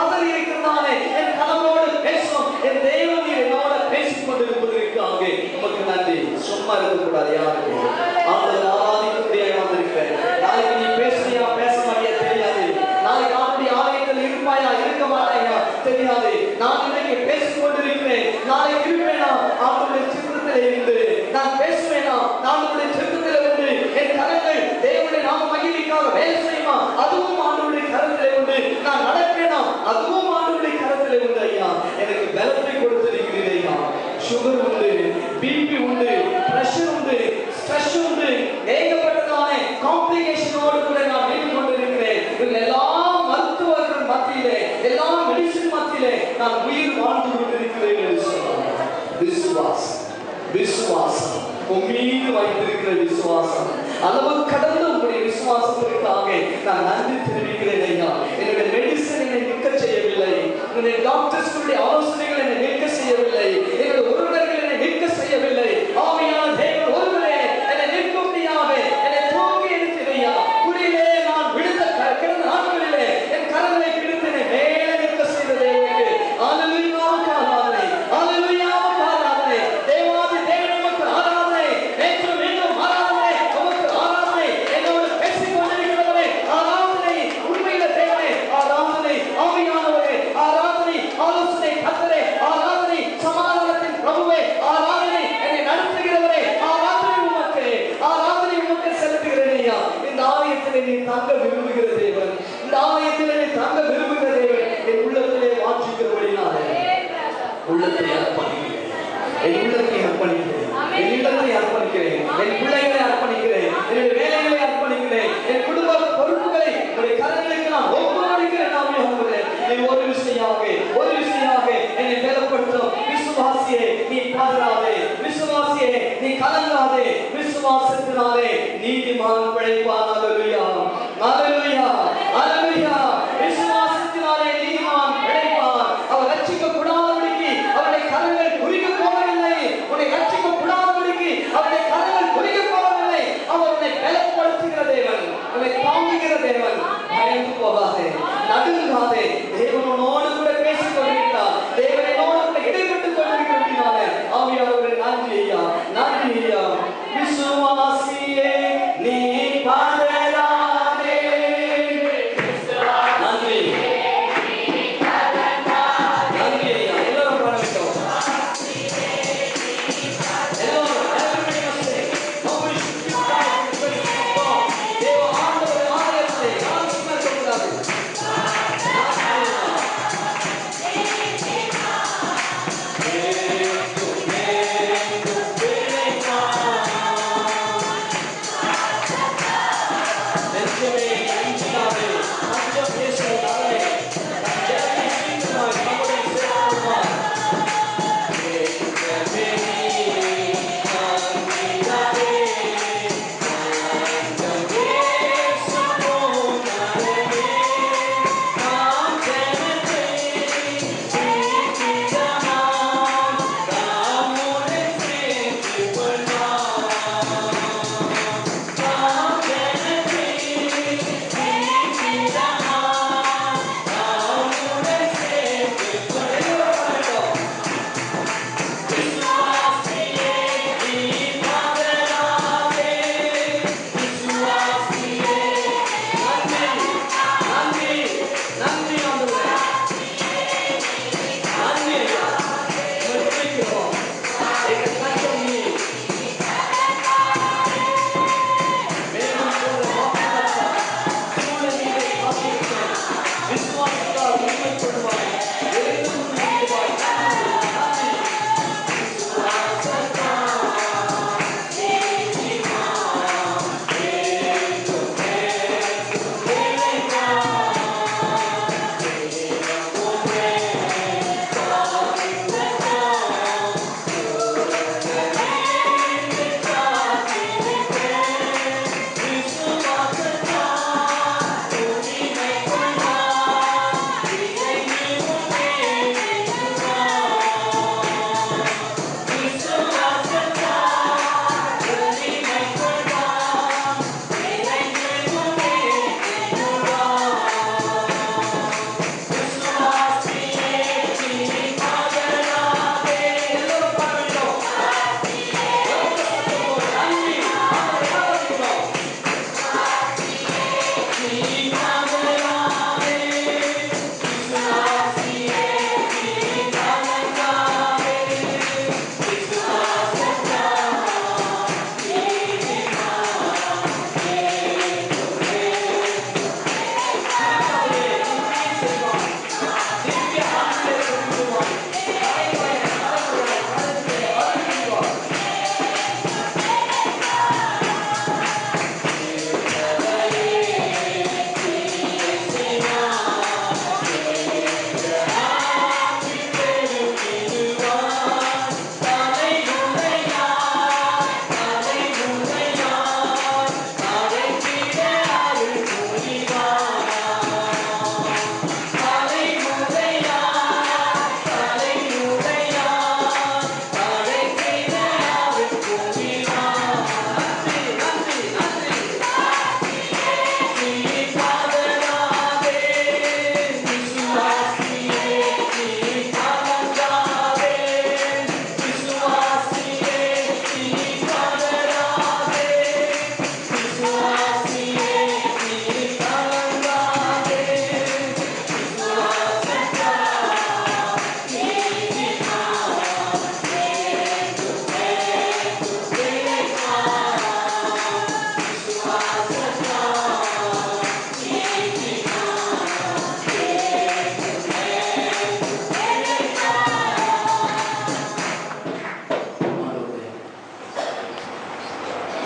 Father, you can கூடாது யாருக்கு. ஆண்டவர் ஆராதிக்கும்படியாக வந்திருக்கிறேன். நாளைக்கு நீ பேசுறியா பேச மாட்டியா தெரியாது. நாளைக்கு ஆண்டுடைய ஆலயத்தில் இருப்பாயா இருக்க மாட்டாயா தெரியாது. நான் இன்னைக்கு பேசிக் கொண்டிருக்கிறேன். நாளைக்கு இருப்பேனா ஆண்டுடைய சித்தத்திலே இருந்து நான் பேசுவேனா ஆண்டுடைய சித்தத்திலே உண்டு. என் கரங்கள் தேவனுடைய நாம மகிமைக்காக வேலை செய்யுமா அதுவும் ஆண்டுடைய கரத்திலே உண்டு. நான் நடப்பேனா அதுவும் ஆண்டுடைய கரத்திலே உண்டு. ஐயா எனக்கு பலத்தை கொடுத்திருக்கிறீர் ஐயா. சுகர் உண்டு, பிபி உண்டு, பிரஷர் உண்டு, ஸ்ட்ரெஸ் உண்டு, ஏகப்பட்டதான காம்ப்ளிகேஷனோடு கூட நான் மீண்டு கொண்டிருக்கிறேன். இவங்க எல்லா மருத்துவர்கள் மத்தியிலே எல்லா மெடிசின் மத்தியிலே நான் உயிர் வாழ்ந்து கொண்டிருக்கிறேன். விசுவாசம் விசுவாசம் உம்மீது வைத்திருக்கிற விசுவாசம் அளவு கடந்த உங்களுடைய விசுவாசத்திற்காக நான் நன்றி தெரிவிக்கிறேன் ஐயா. என்னுடைய மெடிசன் என்னை நிற்க செய்யவில்லை. என்னுடைய டாக்டர்ஸ்களுடைய ஆலோசனைகள் என்னை நிற்க செய்யவில்லை. என்னுடைய உறவினர்கள் என்னை நிற்க செய்யவில்லை. ஆமையான தேவன் ஒருவரே என்னை நிற்க முடியாத என்னை தூக்கி எடுத்திரையா. குடியிலே நான் விழுந்த கிடந்த நாட்களிலே என் கரங்களை பிடித்து என்னை மேலே நிற்க செய்த தேவனுக்கு அல்லேலூயா ஆராதனை, அல்லேலூயா ஆராதனை. தேவாதி தேவன் உமக்கு ஆராதனை, நேற்று மீண்டும் ஆராதனை, உமக்கு ஆராதனை. என்னோடு பேசிக் கொண்டிருக்கிறவரே ஆராதனை, உண்மையில தேவனே ஆராதனை, ஆவியானவரே ஆராதனை, ஆலோசனை கர்த்தரே ஆராதனை, சமாதானத்தின் பிரபுவே ஆராதனை, என்னை நடத்துகிறவரே ஆராதனை உமக்கு, ஆராதனை உமக்கு செலுத்துகிறேன் ஐயா. இந்த ஆலயத்திலே நீ தங்க விரும்புகிற தேவன், இந்த ஆலயத்திலே நீ தங்க விரும்புகிற தேவன் என் உள்ளத்திலே வாஞ்சிக்கிறபடினாலே உள்ளத்தை அர்ப்பணிக்கிறேன். என் உள்ளத்தை அர்ப்பணிக்கிறேன், என் இல்லத்தை அர்ப்பணிக்கிறேன், என் பிள்ளைகளை அர்ப்பணிக்கிறேன், என்னுடைய வேலைகளை அர்ப்பணிக்கிறேன், என் குடும்ப பொறுப்புகளை உடைய கரங்களுக்கு நான் ஒப்புக்கொடுக்கிறேன். நீ ஒரு விஷயமாக என்னை பலப்படுத்தும் விசுவாசியே நீ பாராதே, விசுவாசியே நீ கலங்காதே. விசுவாசத்தினாலே நீதிமான் பிழைப்பான். அல்லேலூயா அல்லேலூயா அல்லேலூயா. விசுவாசத்தினாலே நீதிமான் பிழைப்பான். அவர் ரட்சிக்க கூடாதபடிக்கு அவருடைய கரங்கள் குறுகி போகவில்லை. உன்னை ரட்சிக்க கூடாதபடிக்கு அவருடைய கரங்கள் குறுகி போகவில்லை. அவர் உன்னை பலப்படுத்துகிற தேவன், உன்னை தாங்குகிற தேவன். பயந்து போகாதே, நடுங்காதே. தேவனோடு கூட பேசிக் கொண்டிருக்கிறார். தேவனோடு கூட இடைப்பட்டுக் கொண்டிருக்கிறதுனால ஆவியானவரே நன்றி ஐயா, நன்றி ஐயா. விசுவாசியே நீ பதறாதே. நன்றி நன்றி ஐயா. எல்லாரும் பாடுகிறோம். எல்லாரும் everybody must say nobody should be quiet. தேவ ஆண்டவர் ஆலயத்தை யாரும் சும்மா இருக்கக்கூடாது.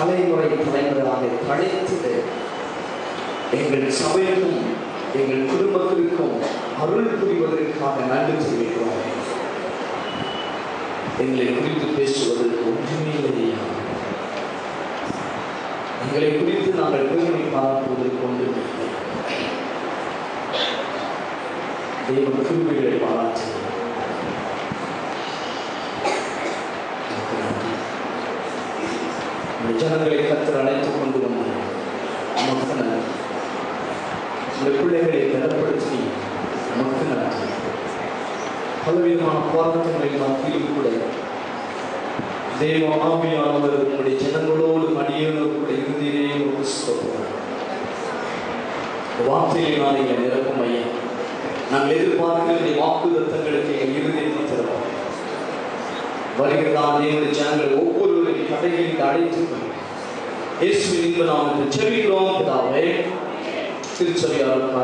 தலைமுறை தலைமுறையாக தழைத்து எங்கள் சபைக்கும் எங்கள் குடும்பத்திற்கும் அருள் புரிவதற்காக நன்றி தெரிவிக்கிறோம். எங்களை குறித்து பேசுவதற்கு ஒன்றுமே இல்லையா? எங்களை குறித்து நாங்கள் பெருமை பாராட்டுவதற்கு ஒன்றுமே இல்லை. தெய்வ கிருபைகளை பாராட்டு. ஜனங்களை கர்த்தர் அழைத்துக் கொண்டு வந்தார். நமக்கு நன்றி. இந்த பிள்ளைகளை பலப்படுத்தி நமக்கு நன்றி. பலவிதமான போராட்டங்களின் மத்தியிலும் கூட தேவ ஆவியானவர் உங்களுடைய ஜனங்களோடு அடியோடு கூட இருந்தீரே ஒரு ஸ்தோத்திரம். வார்த்தையை நாளைய நிரப்பும் ஐயா. நாங்கள் எதிர்பார்க்கிற வாக்குத்தத்தங்களுக்கு எங்கள் இருதயத்தை திறப்போம். வருகிறதான தேவனுடைய ஜனங்கள் ஒவ்வொருவரையும் கடைகளில் அழைத்து இயேசுவின் நாமத்தில் ஜெபிக்கிறோம் பிதாவே. திருச்சபையாரும்